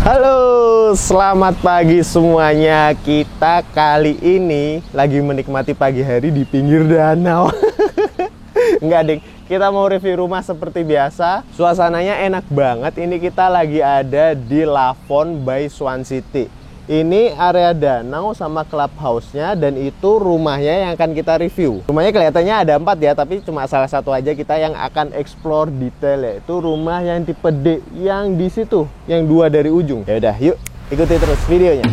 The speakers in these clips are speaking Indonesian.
Halo, selamat pagi semuanya. Kita kali ini lagi menikmati pagi hari di pinggir danau. Enggak, ding. Kita mau review rumah seperti biasa. Suasananya enak banget. Ini kita lagi ada di Lavon by Swan City. Ini area danau sama clubhouse-nya, dan itu rumahnya yang akan kita review. Rumahnya kelihatannya ada 4 ya, tapi cuma salah satu aja kita yang akan explore detail, yaitu rumah yang tipe D yang di situ, yang 2 dari ujung. Ya udah, yuk ikuti terus videonya.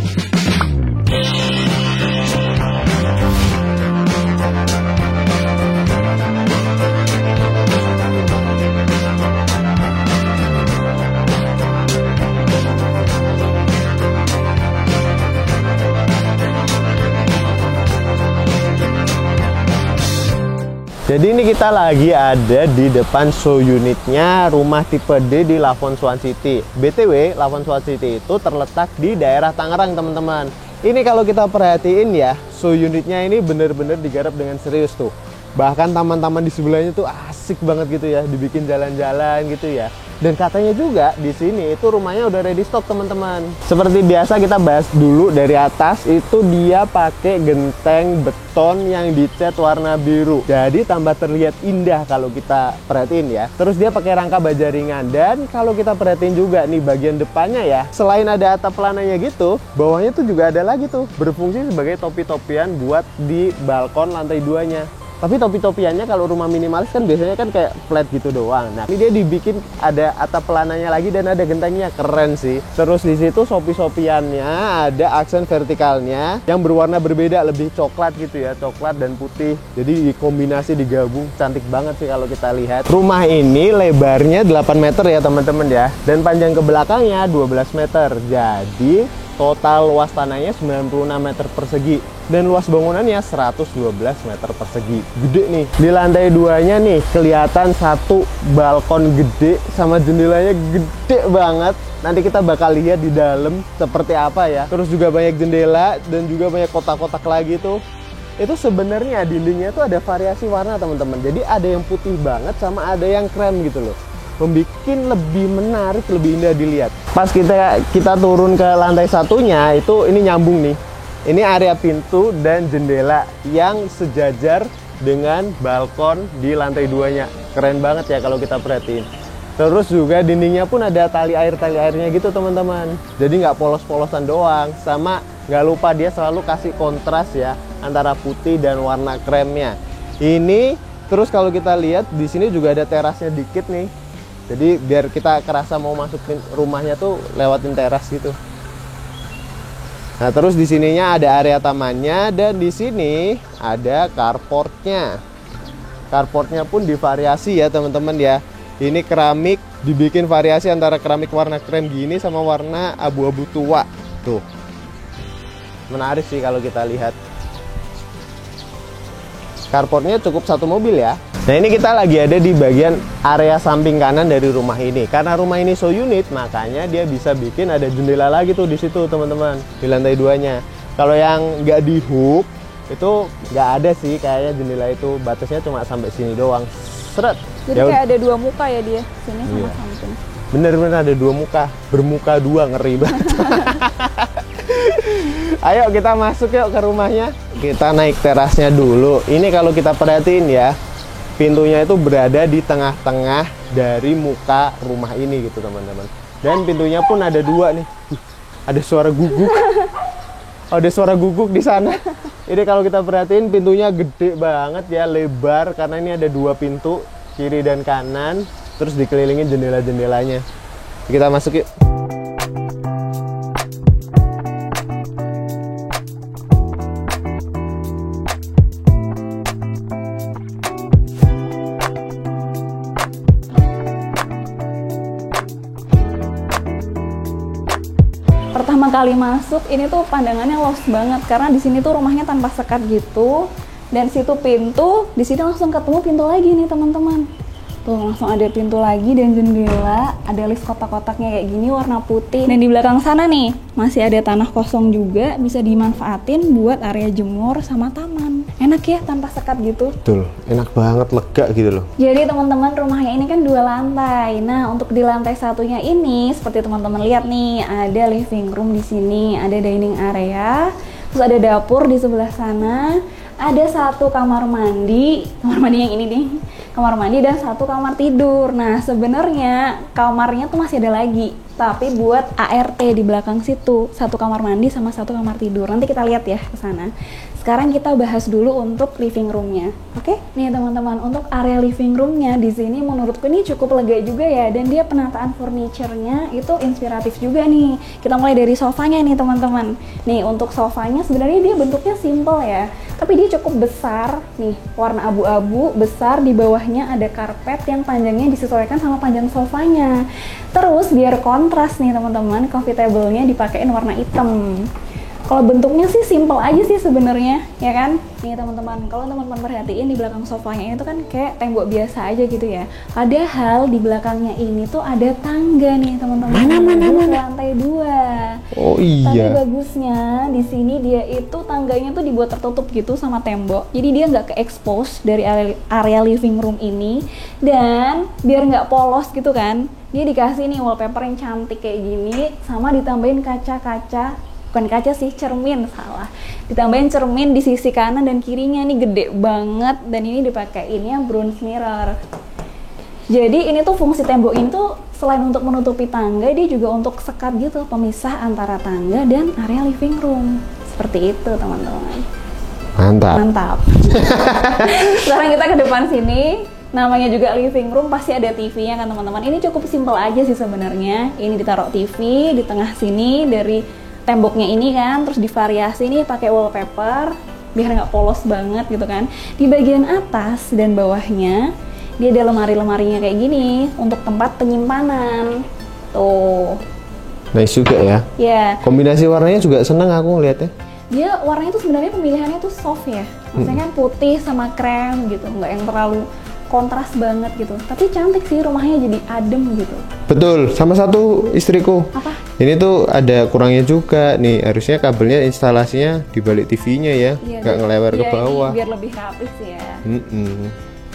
Jadi ini kita lagi ada di depan show unitnya rumah tipe D di Lavon Swan City. BTW, Lavon Swan City itu terletak di daerah Tangerang, teman-teman. Ini kalau kita perhatiin ya, show unitnya ini bener-bener digarap dengan serius tuh. Bahkan taman-taman di sebelahnya tuh asik banget gitu ya, dibikin jalan-jalan gitu ya. Dan katanya juga di sini itu rumahnya udah ready stock, teman-teman. Seperti biasa kita bahas dulu dari atas, itu dia pakai genteng beton yang dicat warna biru. Jadi tambah terlihat indah kalau kita perhatiin ya. Terus dia pakai rangka baja ringan, dan kalau kita perhatiin juga nih bagian depannya ya, selain ada atap pelananya gitu, bawahnya tuh juga ada lagi tuh berfungsi sebagai topi-topian buat di balkon lantai 2-nya. Tapi topi-topiannya kalau rumah minimalis kan biasanya kan kayak flat gitu doang. Nah, ini dia dibikin ada atap pelananya lagi dan ada gentengnya, keren sih. Terus di situ sopi-sopiannya ada aksen vertikalnya yang berwarna berbeda, lebih coklat gitu ya, coklat dan putih. Jadi kombinasi digabung, cantik banget sih kalau kita lihat. Rumah ini lebarnya 8 meter ya teman-teman ya, dan panjang ke belakangnya 12 meter. Jadi total luas tanahnya 96 meter persegi, dan luas bangunannya 112 meter persegi. Gede nih. Di lantai 2-nya nih kelihatan satu balkon gede sama jendelanya gede banget. Nanti kita bakal lihat di dalam seperti apa ya. Terus juga banyak jendela dan juga banyak kotak-kotak lagi tuh. Itu sebenarnya dindingnya tuh ada variasi warna, teman-teman. Jadi ada yang putih banget sama ada yang krem gitu loh. Membikin lebih menarik, lebih indah dilihat. Pas kita turun ke lantai satunya, itu ini nyambung nih. Ini area pintu dan jendela yang sejajar dengan balkon di lantai 2-nya. Keren banget ya kalau kita perhatiin. Terus juga dindingnya pun ada tali airnya gitu, teman-teman. Jadi nggak polos-polosan doang. Sama nggak lupa dia selalu kasih kontras ya antara putih dan warna kremnya. Ini terus kalau kita lihat di sini juga ada terasnya dikit nih. Jadi biar kita kerasa mau masukin rumahnya tuh lewatin teras gitu. Nah, terus di sininya ada area tamannya, dan di sini ada carportnya. Carportnya pun divariasi ya teman-teman ya. Ini keramik, dibikin variasi antara keramik warna krem gini sama warna abu-abu tua. Tuh. Menarik sih kalau kita lihat. Carportnya cukup satu mobil ya. Nah, ini kita lagi ada di bagian area samping kanan dari rumah ini. Karena rumah ini show unit, makanya dia bisa bikin ada jendela lagi tuh di situ, teman-teman, di lantai 2-nya. Kalau yang nggak di hook, itu nggak ada sih kayaknya jendela itu. Batasnya cuma sampai sini doang. Seret. Jadi kayak ada 2 muka ya dia, sini sama samping. Bener-bener ada 2 muka, bermuka 2, ngeri banget. Ayo kita masuk yuk ke rumahnya. Kita naik terasnya dulu. Ini kalau kita perhatiin ya, pintunya itu berada di tengah-tengah dari muka rumah ini gitu, teman-teman. Dan pintunya pun ada 2 nih. Ada suara guguk. Ada suara guguk di sana. Ini kalau kita perhatiin pintunya gede banget ya, lebar, karena ini ada 2 pintu, kiri dan kanan. Terus dikelilingin jendela-jendelanya. Kita masuk yuk. Pertama kali masuk ini tuh pandangannya luas banget, karena di sini tuh rumahnya tanpa sekat gitu, dan situ pintu, di sini langsung ketemu pintu lagi nih teman-teman. Tuh langsung ada pintu lagi dan jendela, ada lift kotak-kotaknya kayak gini warna putih. Dan di belakang sana nih masih ada tanah kosong juga, bisa dimanfaatin buat area jemur sama taman. Enak ya tanpa sekat gitu. Betul, enak banget, lega gitu loh. Jadi teman-teman, rumahnya ini kan 2 lantai. Nah, untuk di lantai satunya ini seperti teman-teman lihat nih, ada living room di sini, ada dining area, terus ada dapur di sebelah sana, ada 1 kamar mandi yang ini nih, kamar mandi dan 1 kamar tidur. Nah, sebenarnya kamarnya tuh masih ada lagi, tapi buat ART di belakang situ, 1 kamar mandi sama 1 kamar tidur. Nanti kita lihat ya ke sana. Sekarang kita bahas dulu untuk living roomnya, oke? Nih teman-teman, untuk area living roomnya di sini menurutku ini cukup lega juga ya, dan dia penataan furniture-nya itu inspiratif juga nih. Kita mulai dari sofanya nih teman-teman. Nih untuk sofanya sebenarnya dia bentuknya simple ya, tapi dia cukup besar nih, warna abu-abu besar, di bawahnya ada karpet yang panjangnya disesuaikan sama panjang sofanya. Terus biar kontras nih teman-teman, coffee table-nya dipakein warna hitam. Kalau bentuknya sih simple aja sih sebenarnya, ya kan? Nih teman-teman, kalau teman-teman perhatiin di belakang sofanya itu kan kayak tembok biasa aja gitu ya. Padahal di belakangnya ini tuh ada tangga nih teman-teman. Mana? Lantai 2. Oh iya. Tapi bagusnya di sini dia itu tangganya tuh dibuat tertutup gitu sama tembok. Jadi dia nggak ke-expose dari area living room ini. Dan biar nggak polos gitu kan, dia dikasih nih wallpaper yang cantik kayak gini, sama ditambahin kaca-kaca. Bukan kaca sih, cermin, salah. Ditambahin cermin di sisi kanan dan kirinya, nih gede banget, dan ini dipakainya bronze mirror. Jadi ini tuh fungsi tembok ini tuh selain untuk menutupi tangga, dia juga untuk sekat gitu, pemisah antara tangga dan area living room. Seperti itu teman-teman. Mantap. Sekarang kita ke depan sini. Namanya juga living room, pasti ada TV-nya kan teman-teman. Ini cukup simpel aja sih sebenarnya. Ini ditaruh TV di tengah sini dari temboknya ini kan, terus divariasi nih pakai wallpaper biar nggak polos banget gitu kan. Di bagian atas dan bawahnya dia ada lemari-lemarinya kayak gini untuk tempat penyimpanan. Tuh. Nice juga ya. Ya. Kombinasi warnanya juga seneng aku ngeliatnya. Dia warnanya tuh sebenarnya pemilihannya tuh soft ya. Maksudnya kan putih sama krem gitu, nggak yang terlalu kontras banget gitu. Tapi cantik sih, rumahnya jadi adem gitu. Betul, sama satu istriku. Apa? Ini tuh ada kurangnya juga nih, harusnya kabelnya instalasinya di balik TV-nya ya, nggak ngelewer ke bawah. Biar lebih rapih sih ya.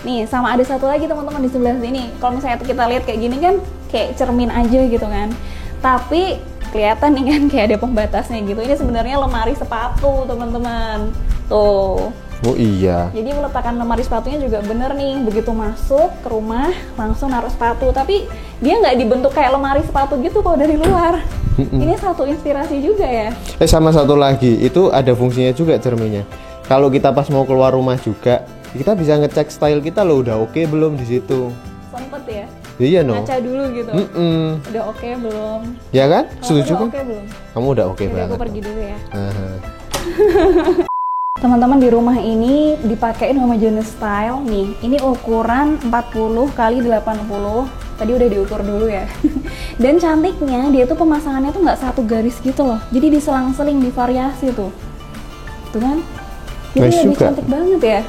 Nih, sama ada satu lagi teman-teman di sebelah sini. Kalau misalnya kita lihat kayak gini kan, kayak cermin aja gitu kan. Tapi kelihatan nih kan kayak ada pembatasnya gitu. Ini sebenarnya lemari sepatu teman-teman. Tuh. Oh iya. Jadi meletakkan lemari sepatunya juga bener nih, begitu masuk ke rumah langsung naruh sepatu, tapi dia nggak dibentuk kayak lemari sepatu gitu kalau dari luar. Ini satu inspirasi juga ya. Sama satu lagi, itu ada fungsinya juga cerminnya. Kalau kita pas mau keluar rumah juga, kita bisa ngecek style kita loh, udah oke belum di situ. Sempet ya? Iya no. Ngaca dulu gitu. Udah oke belum? Ya kan? Setuju kan? Oke belum? Kamu udah oke banget. Aku pergi dulu ya. Teman-teman, di rumah ini dipakein homogeneous style nih. Ini ukuran 40 kali 80. Tadi udah diukur dulu ya. Dan cantiknya dia tuh pemasangannya tuh nggak satu garis gitu loh. Jadi diselang-seling, divariasi tuh. Tuh kan? Jadi nice lebih juga. cantik banget ya.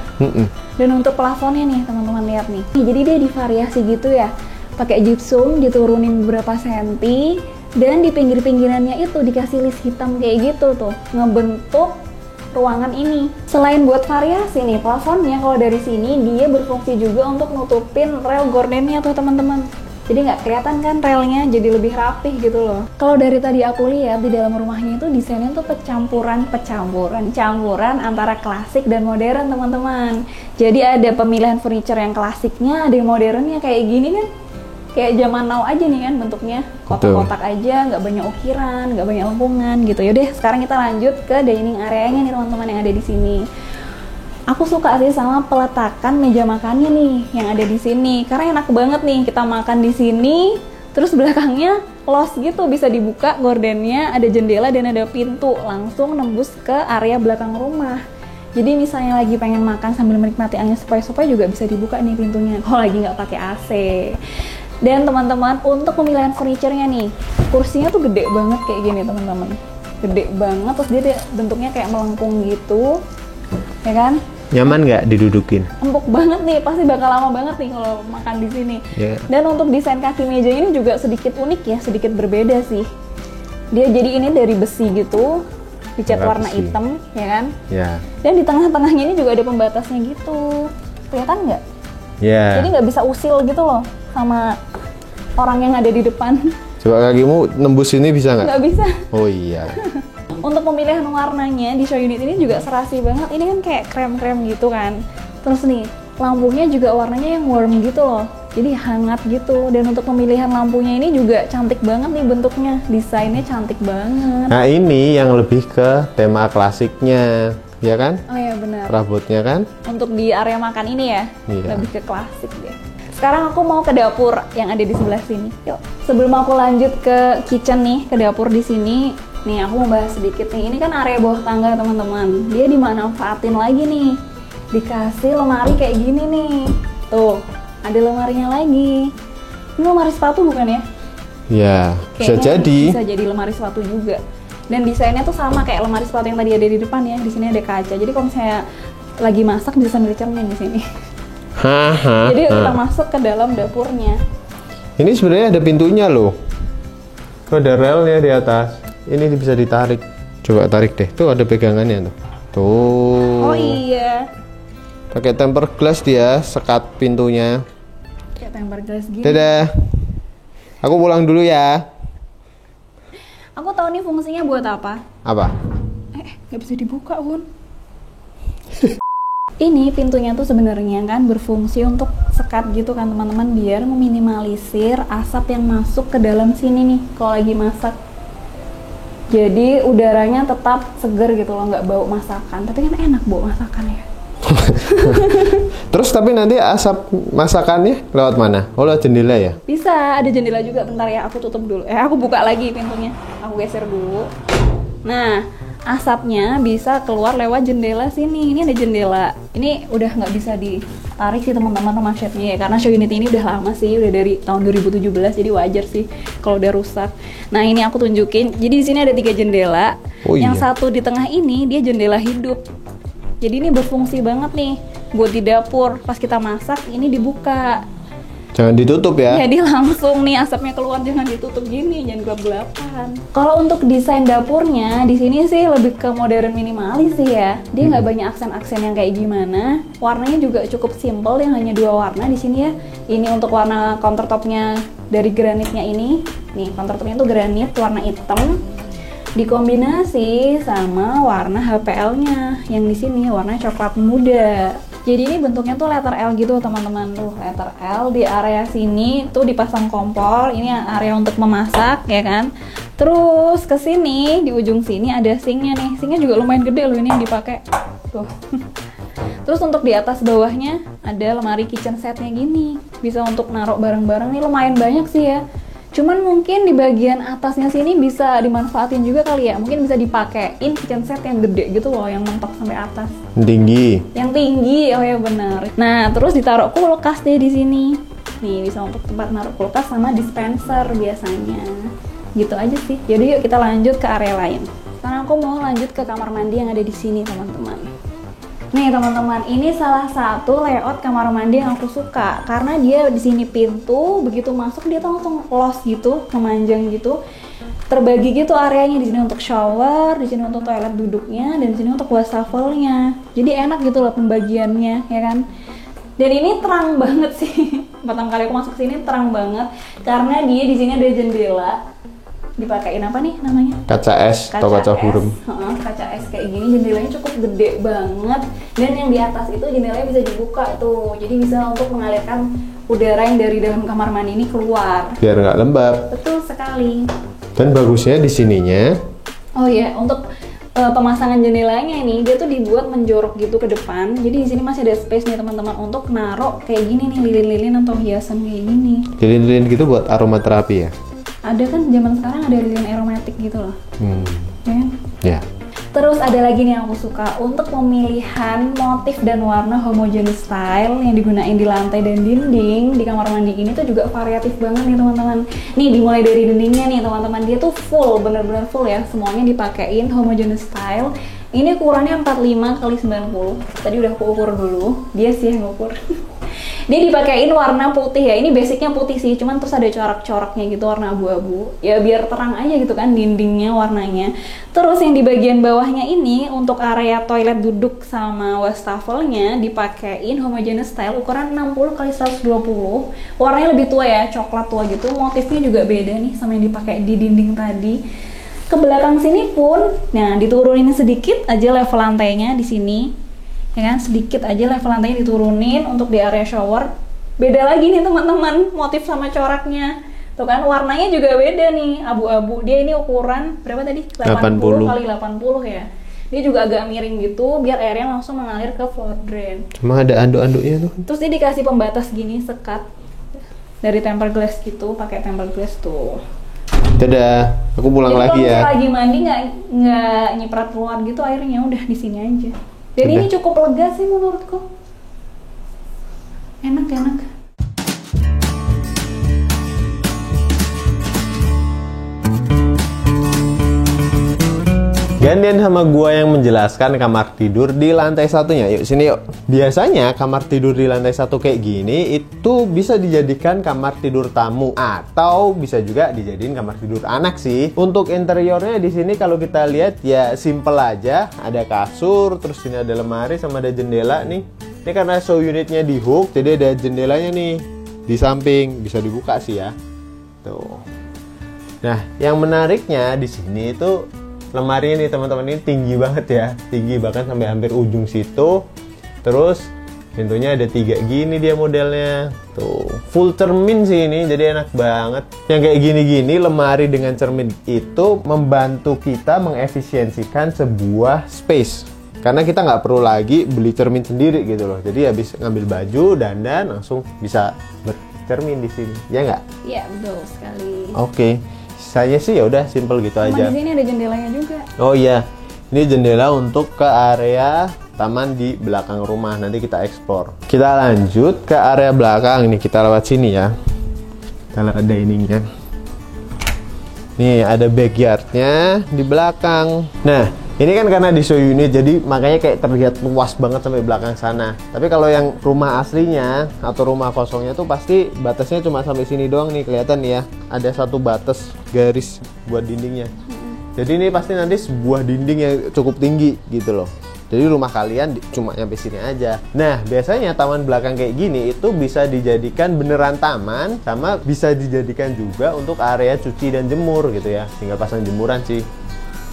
Dan untuk plafonnya nih teman-teman lihat nih. Jadi dia divariasi gitu ya. Pakai gypsum diturunin beberapa senti, dan di pinggir-pinggirannya itu dikasih list hitam kayak gitu tuh, ngebentuk ruangan ini. Selain buat variasi nih plafonnya, kalau dari sini dia berfungsi juga untuk nutupin rel gordennya tuh teman-teman. Jadi nggak kelihatan kan relnya, jadi lebih rapih gitu loh. Kalau dari tadi aku lihat di dalam rumahnya itu desainnya tuh campuran antara klasik dan modern teman-teman. Jadi ada pemilihan furniture yang klasiknya, ada yang modernnya kayak gini kan. Kayak zaman now aja nih kan bentuknya, kotak-kotak aja, nggak banyak ukiran, nggak banyak lengkungan gitu. Yaudah, sekarang kita lanjut ke dining areanya nih teman-teman yang ada di sini. Aku suka sih sama peletakan meja makannya nih yang ada di sini, karena enak banget nih kita makan di sini. Terus belakangnya los gitu, bisa dibuka gordennya, ada jendela dan ada pintu langsung nembus ke area belakang rumah. Jadi misalnya lagi pengen makan sambil menikmati angin sepoi-sepoi juga bisa dibuka nih pintunya. Kalau lagi nggak pakai AC. Dan teman-teman, untuk pemilihan furniture-nya nih, kursinya tuh gede banget kayak gini teman-teman. Gede banget, terus dia bentuknya kayak melengkung gitu, ya kan? Nyaman nggak didudukin? Empuk banget nih, pasti bakal lama banget nih kalau makan di sini. Yeah. Dan untuk desain kaki meja ini juga sedikit unik ya, sedikit berbeda sih. Dia jadi ini dari besi gitu, dicat Nggak warna besi. hitam, ya kan? Ya. Dan di tengah-tengahnya ini juga ada pembatasnya gitu. Kelihatan nggak? Ya. Jadi nggak bisa usil gitu loh sama orang yang ada di depan. Coba kakimu nembus ini bisa nggak? Nggak bisa. Oh iya. Untuk pemilihan warnanya di show unit ini juga serasi banget. Ini kan kayak krem-krem gitu kan. Terus nih, lampunya juga warnanya yang warm gitu loh. Jadi hangat gitu. Dan untuk pemilihan lampunya ini juga cantik banget nih bentuknya. Desainnya cantik banget. Nah ini yang lebih ke tema klasiknya, ya kan? Oh iya benar. Perabotnya kan? Untuk di area makan ini ya, Iya. lebih ke klasik deh. Sekarang aku mau ke dapur yang ada di sebelah sini. Yuk. Sebelum aku lanjut ke kitchen nih, ke dapur di sini, nih aku mau bahas sedikit nih. Ini kan area bawah tangga teman-teman. Dia dimanfaatin lagi nih. Dikasih lemari kayak gini nih. Tuh, ada lemarinya lagi. Ini lemari sepatu bukan ya? Ya, bisa Kayaknya jadi. Bisa jadi lemari sepatu juga. Dan desainnya tuh sama kayak lemari sepatu yang tadi ada di depan ya. Di sini ada kaca. Jadi kalau misalnya lagi masak bisa sambil cermin di sini. Haha. Jadi kita masuk ke dalam dapurnya. Ini sebenarnya ada pintunya loh. Tuh ada relnya di atas. Ini bisa ditarik. Coba tarik deh. Tuh ada pegangannya tuh. Tuh. Oh iya. Pakai tempered glass dia, sekat pintunya. Kayak tempered glass gini. Dadah. Aku pulang dulu ya. Aku tahu nih fungsinya buat apa. Apa? Nggak bisa dibuka, Bun. Ini pintunya tuh sebenarnya kan berfungsi untuk sekat gitu kan teman-teman, biar meminimalisir asap yang masuk ke dalam sini nih kalau lagi masak. Jadi udaranya tetap seger gitu loh, nggak bau masakan. Tapi kan enak bau masakan ya. Terus tapi nanti asap masakannya lewat mana? Oh lewat jendela ya? Bisa, ada jendela juga. Bentar ya, aku tutup dulu. Aku buka lagi pintunya. Aku geser dulu. Nah, asapnya bisa keluar lewat jendela sini. Ini ada jendela. Ini udah nggak bisa ditarik sih teman-teman rumah chefnya ya, karena show unit ini udah lama sih, udah dari tahun 2017. Jadi wajar sih kalau udah rusak. Nah, ini aku tunjukin. Jadi di sini ada 3 jendela. Oh, Yang iya. satu di tengah ini dia jendela hidup. Jadi ini berfungsi banget nih buat di dapur. Pas kita masak ini dibuka. Jangan ditutup ya. Jadi langsung nih asapnya keluar, jangan ditutup gini, jangan gelap-gelapan. Kalau untuk desain dapurnya di sini sih lebih ke modern minimalis sih ya. Dia nggak banyak aksen-aksen yang kayak gimana. Warnanya juga cukup simple, yang hanya 2 warna di sini ya. Ini untuk warna countertopnya dari granitnya ini. Nih countertopnya tuh granit warna hitam. Dikombinasi sama warna HPL-nya yang di sini warna coklat muda. Jadi ini bentuknya tuh letter L gitu teman-teman, tuh letter L. Di area sini tuh dipasang kompor, ini area untuk memasak ya kan. Terus ke sini di ujung sini ada sinknya nih, sinknya juga lumayan gede loh ini yang dipakai tuh. Terus untuk di atas bawahnya ada lemari kitchen setnya gini, bisa untuk naruh barang-barang nih, lumayan banyak sih ya. Cuman mungkin di bagian atasnya sini bisa dimanfaatin juga kali ya, mungkin bisa dipakein kitchen set yang gede gitu loh, yang mentok sampai atas. Tinggi. Yang tinggi, oh ya benar. Nah, terus ditaruh kulkas deh di sini. Nih, bisa untuk tempat naruh kulkas sama dispenser biasanya. Gitu aja sih. Jadi yuk kita lanjut ke area lain. Sekarang aku mau lanjut ke kamar mandi yang ada di sini, teman-teman. Nih, teman-teman, ini salah satu layout kamar mandi yang aku suka karena dia di sini pintu, begitu masuk dia tuh langsung close gitu, memanjang gitu. Terbagi gitu areanya, di sini untuk shower, di sini untuk toilet duduknya, dan di sini untuk wastafel-nya. Jadi enak gitu loh pembagiannya, ya kan? Dan ini terang banget sih. Pertama kali aku masuk sini terang banget karena dia di sini ada jendela. Dipakein apa nih namanya? Kaca es atau kaca es. burung. Kaca es kayak gini, jendelanya cukup gede banget. Dan yang di atas itu jendelanya bisa dibuka tuh. Jadi bisa untuk mengalirkan udara yang dari dalam kamar mandi ini keluar. Biar nggak lembab. Betul sekali. Dan bagusnya di sininya. Oh iya, untuk pemasangan jendelanya ini dia tuh dibuat menjorok gitu ke depan. Jadi di sini masih ada space nih teman-teman untuk naruh kayak gini nih, lilin-lilin atau hiasan kayak gini. Lilin-lilin gitu buat aromaterapi ya. Ada kan zaman sekarang ada lilin aromatik gitu loh. Ya kan? Ya. Terus ada lagi nih yang aku suka untuk pemilihan motif dan warna homogeneous style yang digunain di lantai dan dinding di kamar mandi ini tuh juga variatif banget nih teman-teman. Nih dimulai dari dindingnya nih teman-teman, dia tuh full, bener-bener full ya, semuanya dipakein homogeneous style. Ini ukurannya 45 x 90. Tadi udah aku ukur dulu, dia sih yang ngukur. Dia dipakein warna putih ya. Ini basicnya putih sih, cuman terus ada corak-coraknya gitu warna abu-abu. Ya biar terang aja gitu kan dindingnya warnanya. Terus yang di bagian bawahnya ini untuk area toilet duduk sama wastafelnya dipakein homogeneous style ukuran 60 x 120. Warnanya lebih tua ya, coklat tua gitu. Motifnya juga beda nih sama yang dipakai di dinding tadi. Ke belakang sini pun, nah diturunin sedikit aja level lantainya di sini. Ya kan, sedikit aja level lantainya diturunin untuk di area shower. Beda lagi nih teman-teman, motif sama coraknya. Tuh kan, warnanya juga beda nih, abu-abu. Dia ini ukuran berapa tadi? 80 kali 80 ya. Dia juga agak miring gitu, biar airnya langsung mengalir ke floor drain. Cuma ada anduk-anduknya tuh. Terus dia dikasih pembatas gini, sekat dari tempered glass gitu, pakai tempered glass tuh. Dadah, aku pulang jadi lagi ya. Kalau lagi mandi nggak nyiprat keluar gitu airnya, udah di sini aja. Dan ini cukup lega sih menurutku. Enak. Gantian sama gua yang menjelaskan kamar tidur di lantai satunya. Yuk sini yuk. Biasanya kamar tidur di lantai satu kayak gini itu bisa dijadikan kamar tidur tamu atau bisa juga dijadiin kamar tidur anak sih. Untuk interiornya di sini kalau kita lihat ya simple aja. Ada kasur, terus sini ada lemari sama ada jendela nih. Ini karena show unitnya di hook, jadi ada jendelanya nih di samping, bisa dibuka sih ya. Tuh. Nah, yang menariknya di sini itu lemari ini teman-teman, ini tinggi banget ya, tinggi bahkan sampai hampir ujung situ. Terus pintunya ada 3 gini dia modelnya, tuh full cermin sih ini, jadi enak banget. Yang kayak gini-gini lemari dengan cermin itu membantu kita mengefisiensikan sebuah space, karena kita nggak perlu lagi beli cermin sendiri gitu loh. Jadi habis ngambil baju dandan langsung bisa bercermin di sini, ya nggak? Iya betul sekali. Oke. Saya sih ya udah simple gitu aja. Di sini ada jendelanya juga. Oh iya, ini jendela untuk ke area taman di belakang rumah. Nanti kita explore. Kita lanjut ke area belakang. Ini kita lewat sini ya. Kita lihat ada ininya. Nih ada backyardnya di belakang. Nah ini kan karena di show unit, jadi makanya kayak terlihat luas banget sampai belakang sana. Tapi kalau yang rumah aslinya atau rumah kosongnya tuh pasti batasnya cuma sampai sini doang nih, kelihatan nih ya. Ada satu batas garis buat dindingnya. Jadi ini pasti nanti sebuah dinding yang cukup tinggi gitu loh. Jadi rumah kalian cuma nyampe sini aja. Nah biasanya taman belakang kayak gini itu bisa dijadikan beneran taman, sama bisa dijadikan juga untuk area cuci dan jemur gitu ya. Tinggal pasang jemuran sih.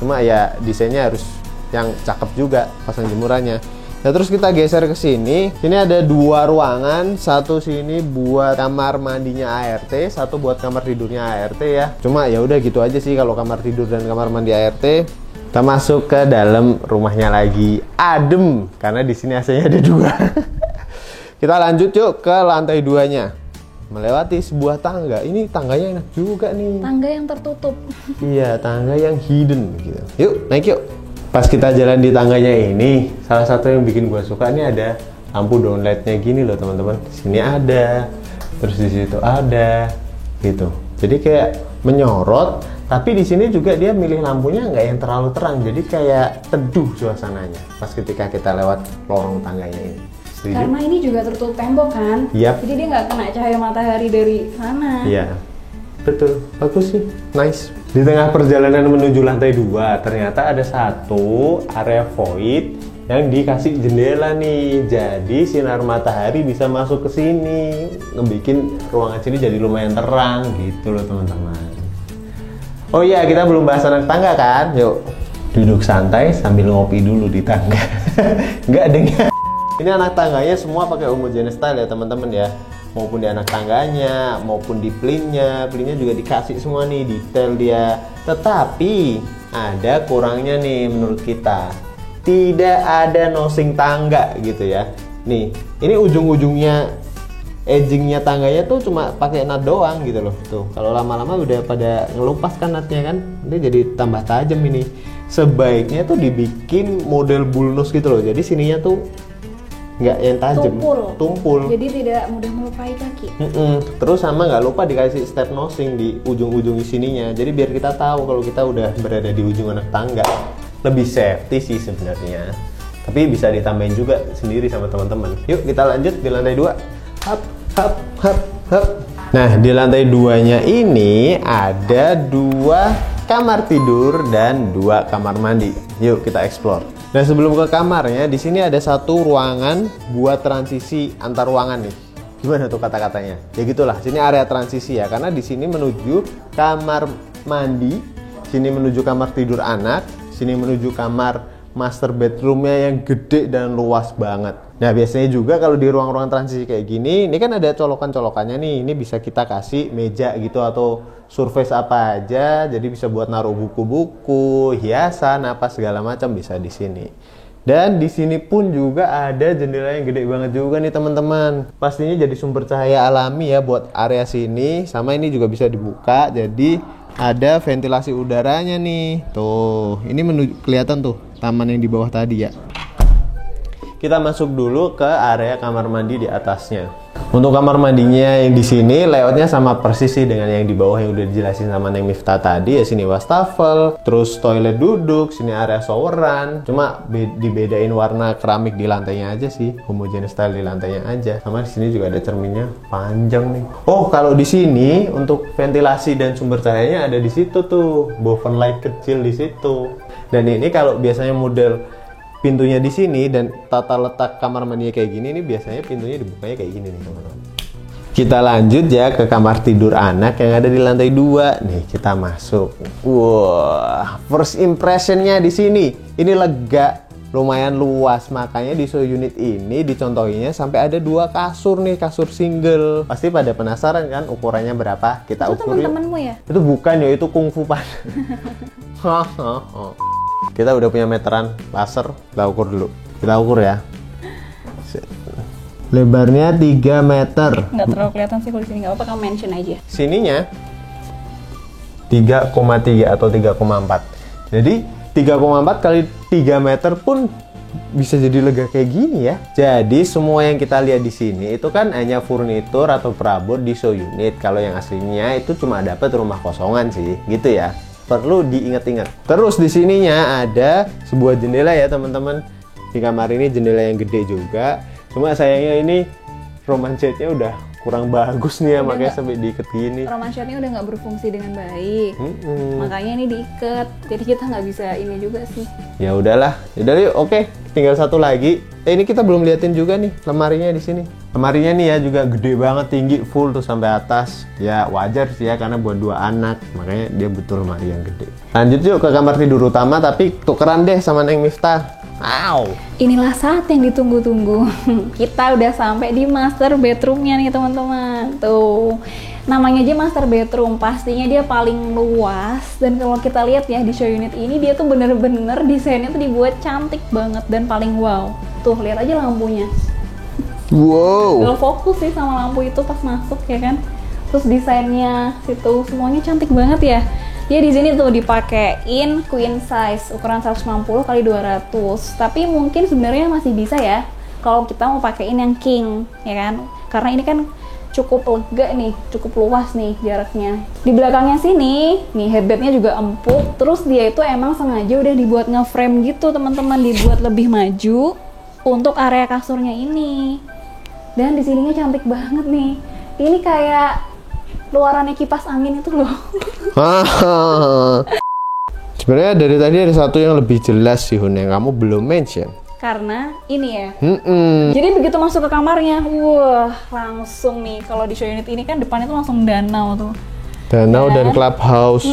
Cuma ya desainnya harus yang cakep juga pasang jemurannya. Nah terus kita geser ke sini. Sini ada 2 ruangan, satu sini buat kamar mandinya ART, satu buat kamar tidurnya ART ya. Cuma ya udah gitu aja sih kalau kamar tidur dan kamar mandi ART. Kita masuk ke dalam rumahnya lagi, adem karena di sini AC-nya ada 2. Kita lanjut yuk ke lantai 2-nya. Melewati sebuah tangga. Ini tangganya enak juga nih. Tangga yang tertutup. Iya, tangga yang hidden gitu. Yuk, naik yuk. Pas kita jalan di tangganya ini, salah satu yang bikin gue suka ini ada lampu downlightnya gini loh teman-teman. Sini ada, terus di situ ada, gitu. Jadi kayak menyorot, tapi di sini juga dia milih lampunya nggak yang terlalu terang, jadi kayak teduh suasananya. Pas ketika kita lewat lorong tangganya ini. Setuju? Karena ini juga tertutup tembok kan, Yap. jadi dia nggak kena cahaya matahari dari sana. Iya, betul, bagus sih, nice. Di tengah perjalanan menuju lantai 2, ternyata ada satu area void yang dikasih jendela nih, jadi sinar matahari bisa masuk ke sini, ngebikin ruangan sini jadi lumayan terang gitu loh teman-teman. Oh iya, kita belum bahas anak tangga kan, yuk duduk santai sambil ngopi dulu di tangga. Nggak dengar. Ini anak tangganya semua pakai homogeneous style ya teman-teman ya. Maupun di anak tangganya, maupun di plinnya juga dikasih semua nih, detail dia. Tetapi ada kurangnya nih menurut kita. Tidak ada nosing tangga gitu ya. Nih, ini ujung-ujungnya edgingnya tangganya tuh cuma pakai nut doang gitu loh. Tuh, kalau lama-lama udah pada ngelupas kan nutnya kan, ini jadi tambah tajam ini. Sebaiknya tuh dibikin model bullnose gitu loh. Jadi sininya tuh nggak yang tajam, tumpul. Jadi tidak mudah melukai kaki. Terus sama nggak lupa dikasih step nosing di ujung-ujung sininya. Jadi biar kita tahu kalau kita udah berada di ujung anak tangga. Lebih safety sih sebenarnya. Tapi bisa ditambahin juga sendiri sama teman-teman. Yuk kita lanjut di lantai 2. Hap, hap, hap, hap. Nah, di lantai 2-nya ini ada 2 kamar tidur dan 2 kamar mandi. Yuk kita explore. Nah, sebelum ke kamarnya, di sini ada 1 ruangan buat transisi antar ruangan nih. Gimana tuh kata-katanya? Ya gitulah, sini area transisi ya, karena di sini menuju kamar mandi, sini menuju kamar tidur anak, sini menuju kamar master bedroomnya yang gede dan luas banget. Nah, biasanya juga kalau di ruang-ruang transisi kayak gini, ini kan ada colokan-colokannya nih. Ini bisa kita kasih meja gitu atau surface apa aja, jadi bisa buat naruh buku-buku, hiasan, apa segala macam bisa di sini. Dan di sini pun juga ada jendela yang gede banget juga nih teman-teman. Pastinya jadi sumber cahaya alami ya buat area sini. Sama ini juga bisa dibuka, jadi ada ventilasi udaranya nih. Tuh, ini kelihatan tuh taman yang di bawah tadi ya. Kita masuk dulu ke area kamar mandi di atasnya. Untuk kamar mandinya yang di sini layoutnya sama persis sih dengan yang di bawah yang udah dijelasin sama Neng Miftah tadi ya. Sini wastafel, terus toilet duduk, sini area showeran. Cuma dibedain warna keramik di lantainya aja sih, homogeneous style di lantainya aja. Sama di sini juga ada cerminnya panjang nih. Oh, kalau di sini untuk ventilasi dan sumber cahayanya ada di situ tuh, boven light kecil di situ. Dan ini kalau biasanya model pintunya di sini dan tata letak kamar mandinya kayak gini, ini biasanya pintunya dibukanya kayak gini nih teman-teman. Kita lanjut ya ke kamar tidur anak yang ada di lantai 2. Nih, kita masuk. Wah, first impressionnya di sini. Ini lega, lumayan luas. Makanya di show unit ini dicontohinnya sampai ada 2 kasur nih, kasur single. Pasti pada penasaran kan ukurannya berapa? Kita ukur. Itu teman-temanmu ya? Itu bukan ya, itu kungfu pan. Kita udah punya meteran laser, kita ukur dulu. Kita ukur ya. Lebarnya 3 meter. Nggak terlalu kelihatan sih kalau di sini, nggak apa-apa, kamu mention aja. Sininya 3,3 atau 3,4. Jadi 3,4 kali 3 meter pun bisa jadi lega kayak gini ya. Jadi semua yang kita lihat di sini itu kan hanya furnitur atau perabot di show unit. Kalau yang aslinya itu cuma dapat rumah kosongan sih, gitu ya. Perlu diingat-ingat. Terus di sininya ada sebuah jendela ya teman-teman. Di kamar ini jendela yang gede juga. Cuma sayangnya ini roman shade-nya udah kurang bagus nih ya, makanya sampai diikat gini. Roman shade-nya udah nggak berfungsi dengan baik. Makanya ini diikat. Jadi kita nggak bisa ini juga sih. Ya udahlah. Yaudah yuk, oke. Tinggal satu lagi. Ini kita belum liatin juga nih lemarinya di sini. Lemarinya nih ya juga gede banget, tinggi, full tuh sampai atas. Ya wajar sih ya karena buat 2 anak, makanya dia butuh lemari yang gede. Lanjut yuk ke kamar tidur utama, tapi tukeran deh sama Neng Miftah. Wow. Inilah saat yang ditunggu-tunggu. Kita udah sampai di master bedroomnya nih teman-teman. Tuh, namanya aja master bedroom, pastinya dia paling luas. Dan kalau kita lihat ya di show unit ini, dia tuh bener-bener desainnya tuh dibuat cantik banget dan paling wow. Tuh, lihat aja lampunya. Wow. Kalau fokus sih sama lampu itu pas masuk ya kan. Terus desainnya situ semuanya cantik banget ya. Dia di sini tuh dipakein queen size ukuran 160 kali 200. Tapi mungkin sebenarnya masih bisa ya kalau kita mau pakein yang king ya kan. Karena ini kan cukup lega nih, cukup luas nih jaraknya. Di belakangnya sini, nih headbednya juga empuk. Terus dia itu emang sengaja udah dibuat nge-frame gitu teman-teman, dibuat lebih maju untuk area kasurnya ini. Dan di sininya cantik banget nih. Ini kayak luarannya kipas angin itu loh. Sebenarnya dari tadi ada satu yang lebih jelas sih Hun, yang kamu belum mention. Karena ini ya. Jadi begitu masuk ke kamarnya, wah langsung nih. Kalau di show unit ini kan depannya tuh langsung danau tuh. Danau dan clubhouse.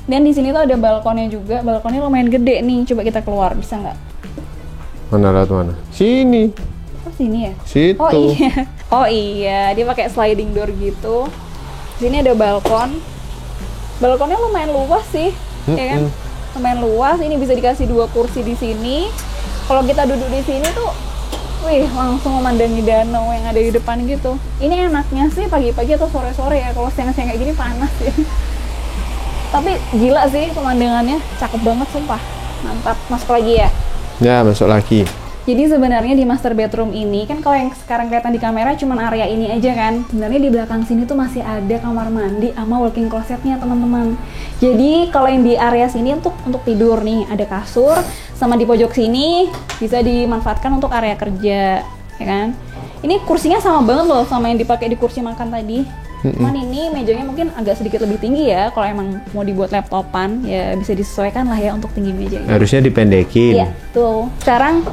Dan di sini tuh ada balkonnya juga. Balkonnya lumayan gede nih. Coba kita keluar, bisa nggak? Mana lewat mana? Sini. Oh sini ya? Situ. Oh iya. Oh iya, dia pakai sliding door gitu. Sini ada balkon. Balkonnya lumayan luas sih, ya kan? Lumayan luas. Ini bisa dikasih 2 kursi di sini. Kalau kita duduk di sini tuh, wih, langsung memandangi danau yang ada di depan gitu. Ini enaknya sih pagi-pagi atau sore-sore ya. Kalau siang-siang kayak gini panas ya. Tapi gila sih pemandangannya, cakep banget sumpah. Mantap. Masuk lagi ya? Ya, masuk lagi. Jadi sebenarnya di master bedroom ini kan kalau yang sekarang kelihatan di kamera cuma area ini aja kan. Sebenarnya di belakang sini tuh masih ada kamar mandi sama walk-in closetnya teman-teman. Jadi kalau yang di area sini untuk tidur nih ada kasur, sama di pojok sini bisa dimanfaatkan untuk area kerja, ya kan. Ini kursinya sama banget loh sama yang dipakai di kursi makan tadi. Cuman ini mejanya mungkin agak sedikit lebih tinggi ya. Kalau emang mau dibuat laptopan ya bisa disesuaikan lah ya untuk tinggi mejanya. Harusnya dipendekin. Iya, tuh. Sekarang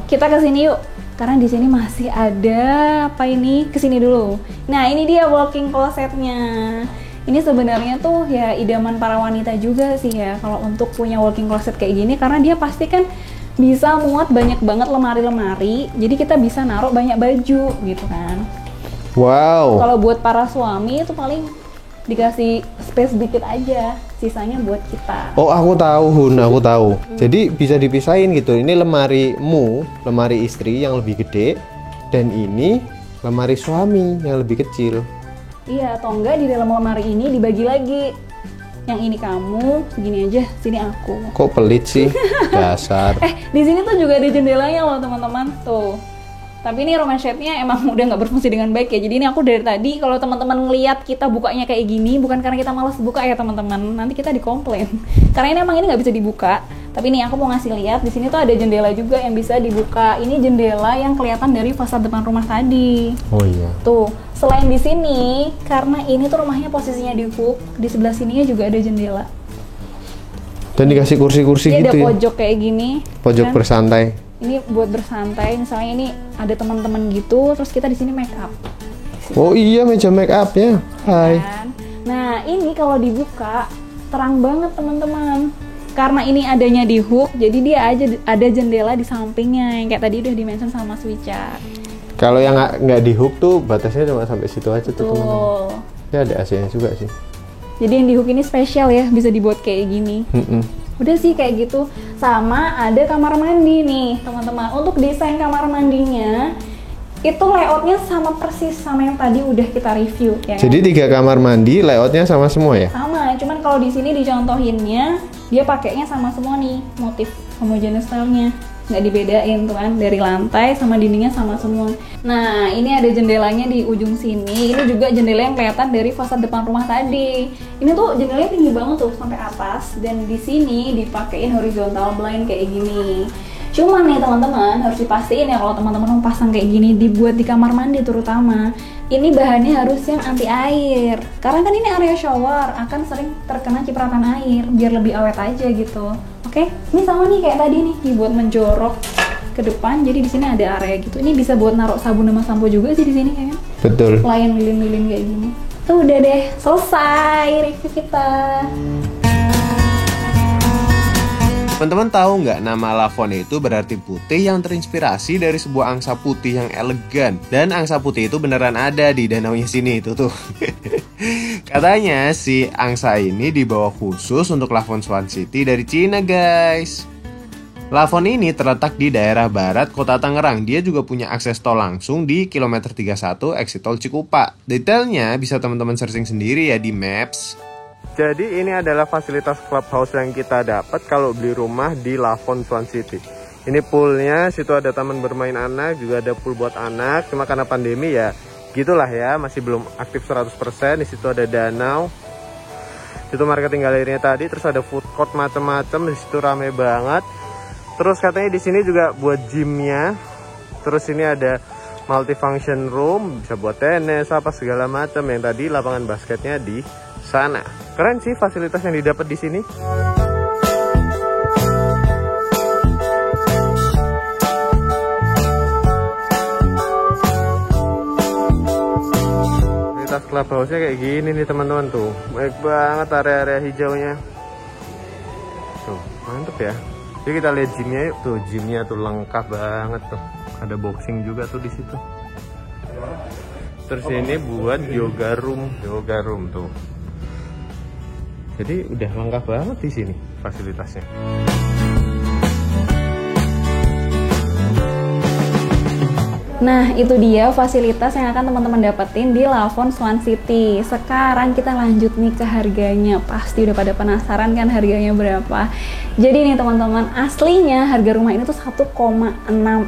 kita ke sini yuk. Karena di sini masih ada apa ini? Kesini dulu. Nah, ini dia walking closetnya. Ini sebenarnya tuh ya idaman para wanita juga sih ya kalau untuk punya walking closet kayak gini, karena dia pasti kan bisa muat banyak banget lemari-lemari. Jadi kita bisa naruh banyak baju gitu kan. Wow. Kalau buat para suami itu paling dikasih space dikit aja, sisanya buat kita. Oh, aku tahu Hun, aku tahu. Jadi bisa dipisahin gitu. Ini lemarimu, lemari istri yang lebih gede, dan ini lemari suami yang lebih kecil. Iya, atau enggak di dalam lemari ini dibagi lagi. Yang ini kamu, segini aja, sini aku. Kok pelit sih? Dasar. Di sini tuh juga ada jendelanya loh teman-teman, tuh. Tapi ini Roman shade-nya emang udah nggak berfungsi dengan baik ya. Jadi ini aku dari tadi kalau teman-teman ngeliat kita bukanya kayak gini, bukan karena kita malas buka ya teman-teman. Nanti kita dikomplain. Karena ini emang ini nggak bisa dibuka. Tapi nih aku mau ngasih lihat di sini tuh ada jendela juga yang bisa dibuka. Ini jendela yang kelihatan dari fasad depan rumah tadi. Oh iya. Tuh, selain di sini, karena ini tuh rumahnya posisinya di hook, di sebelah sininya juga ada jendela. Dan dikasih kursi-kursi Ini gitu ada ya. pojok kayak gini. Pojok kan? bersantai. Ini buat bersantai, misalnya ini ada teman-teman gitu, terus kita di sini make up. Oh iya, meja make up ya. Hai. Kan? Nah, ini kalau dibuka terang banget teman-teman. Karena ini adanya di hook, jadi dia ada jendela di sampingnya yang kayak tadi udah di-mention sama Mas Wicca. Kalau yang nggak di hook tuh batasnya cuma sampai situ aja tuh teman-teman. Tuh. Ya ada AC-nya juga sih. Jadi yang di hook ini spesial ya, bisa dibuat kayak gini. Udah sih kayak gitu. Sama ada kamar mandi nih teman-teman. Untuk desain kamar mandinya itu layoutnya sama persis sama yang tadi udah kita review ya. Jadi 3 kamar mandi layoutnya sama semua ya? Sama, cuman kalau di sini dicontohinnya dia pakainya sama semua nih, motif homogeneous style-nya. Nggak dibedain tuh kan, dari lantai sama dindingnya sama semua. Nah, ini ada jendelanya di ujung sini. Ini juga jendela yang kelihatan dari fasad depan rumah tadi. Ini tuh jendelanya tinggi banget tuh sampai atas, dan di sini dipakein horizontal blind kayak gini. Cuman nih teman-teman harus dipastiin ya kalau teman-teman mau pasang kayak gini, dibuat di kamar mandi terutama. Ini bahannya harus yang anti air. Karena kan ini area shower, akan sering terkena cipratan air, biar lebih awet aja gitu. Oke, ini sama nih kayak tadi nih, dibuat menjorok ke depan. Jadi di sini ada area gitu. Ini bisa buat naruh sabun sama sampo juga sih di sini kayaknya. Betul. Layan lilin-lilin kayak gini. Tuh udah deh, selesai review kita. Teman-teman tahu nggak nama Lavon itu berarti putih yang terinspirasi dari sebuah angsa putih yang elegan. Dan angsa putih itu beneran ada di danaunya sini itu tuh. Katanya si angsa ini dibawa khusus untuk Lavon Swan City dari Cina guys. Lavon ini terletak di daerah barat kota Tangerang. Dia juga punya akses tol langsung di kilometer 31 exit tol Cikupa. Detailnya bisa teman-teman searching sendiri ya di Maps. Jadi ini adalah fasilitas clubhouse yang kita dapat kalau beli rumah di Lavon Swan City. Ini poolnya, situ ada taman bermain anak, juga ada pool buat anak. Cuma karena pandemi ya gitulah ya, masih belum aktif 100%. Di situ ada danau. Situ marketing galerinya tadi, terus ada food court macam-macam, di situ rame banget. Terus katanya di sini juga buat gymnya. Terus ini ada multifunction room, bisa buat tenis apa segala macam. Yang tadi lapangan basketnya di sana. Keren sih fasilitas yang didapat di sini. Fasilitas clubhouse-nya kayak gini nih teman-teman tuh. Baik banget area-area hijaunya. Tuh, mantep ya. Jadi kita lihat gymnya yuk. Tuh, gymnya tuh lengkap banget tuh. Ada boxing juga tuh di situ. Terus ini buat yoga room tuh. Jadi udah lengkap banget di sini fasilitasnya. Nah, itu dia fasilitas yang akan teman-teman dapetin di Lavon Swan City. Sekarang kita lanjut nih ke harganya. Pasti udah pada penasaran kan harganya berapa? Jadi nih teman-teman, aslinya harga rumah ini tuh 1,6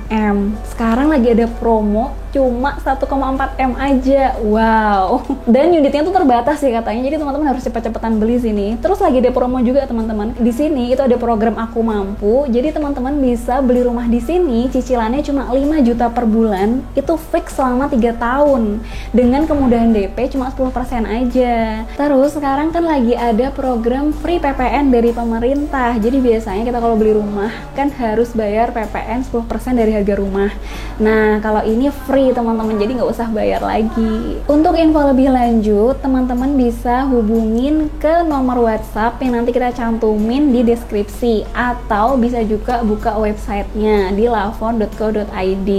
M. Sekarang lagi ada promo cuma 1,4 M aja. Wow. Dan unitnya tuh terbatas sih katanya. Jadi teman-teman harus cepet-cepetan beli sini. Terus lagi ada promo juga teman-teman. Di sini itu ada program Aku Mampu. Jadi teman-teman bisa beli rumah di sini, cicilannya cuma 5 juta per bulan. bulan itu fix selama 3 tahun dengan kemudahan DP cuma 10% aja. Terus sekarang kan lagi ada program free PPN dari pemerintah. Jadi biasanya kita kalau beli rumah kan harus bayar PPN 10% dari harga rumah. Nah, kalau ini free teman-teman, jadi nggak usah bayar lagi. Untuk info lebih lanjut, teman-teman bisa hubungin ke nomor WhatsApp yang nanti kita cantumin di deskripsi, atau bisa juga buka websitenya di lavon.co.id.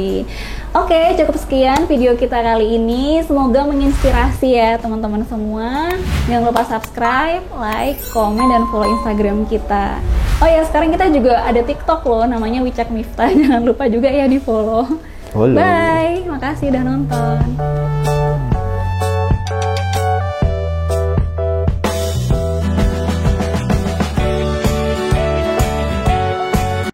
Oke, cukup sekian video kita kali ini. Semoga menginspirasi ya teman-teman semua. Jangan lupa subscribe, like, komen, dan follow Instagram kita. Oh ya, sekarang kita juga ada TikTok loh, namanya Wicak Miftah. Jangan lupa juga ya di follow. Halo. Bye, makasih udah nonton.